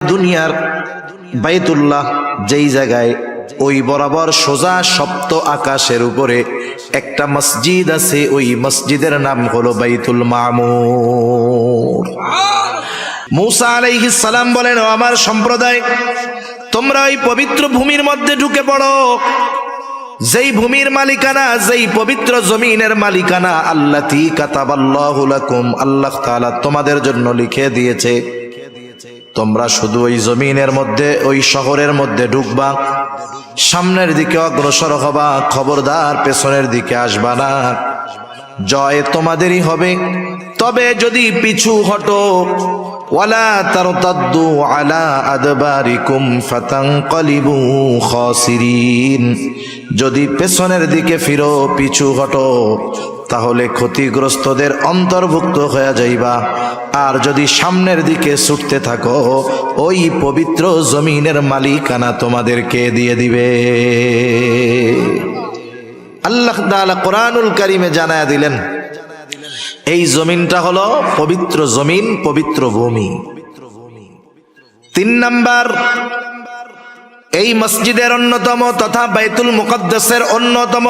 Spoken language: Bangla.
দুনিয়ার বাইতুল্লাহ যেই জায়গায় ওই বরাবর সোজা সপ্ত আকাশের উপরে একটা মসজিদ আছে, ওই মসজিদের নাম হলো বাইতুল মামুর। মূসা আলাইহিস সালাম বলেন, ও আমার সম্প্রদায়, তোমরা ওই পবিত্র ভূমির মধ্যে ঢুকে পড়ো, যেই ভূমির মালিকানা, যেই পবিত্র জমিনের মালিকানা আল্লাতী কাতাবাল্লাহু লাকুম, আল্লাহ তাআলা তোমাদের জন্য লিখে দিয়েছে। তোমরা শুধু ওই জমিনের মধ্যে, ওই শহরের মধ্যে ঢুকবা, সামনের দিকে অগ্রসর হবা, খবরদার পেছনের দিকে আসবা না। জয় তোমাদেরই হবে, তবে যদি পিছু হটো, ওয়ালা তারতাদ্দু আলা আদবারিকুম ফাতানকালিবু খাসিরিন, যদি পেছনের দিকে ফিরো, পিছু হটো, তাহলে ক্ষতিগ্রস্তদের অন্তর্ভুক্ত হয়ে যাইবা। আর যদি সামনের দিকে ছুটতে থাকো, ওই পবিত্র জমিনের মালিকানা তোমাদেরকে দিয়ে দিবে। আল্লাহ তাআলা কোরআনুল কারীমে জানায়া দিলেন, এই জমিনটা হলো পবিত্র জমিন, পবিত্র ভূমি। 3 নাম্বার, এই মসজিদের অন্যতম তথা বাইতুল মুকদ্দাসের অন্যতম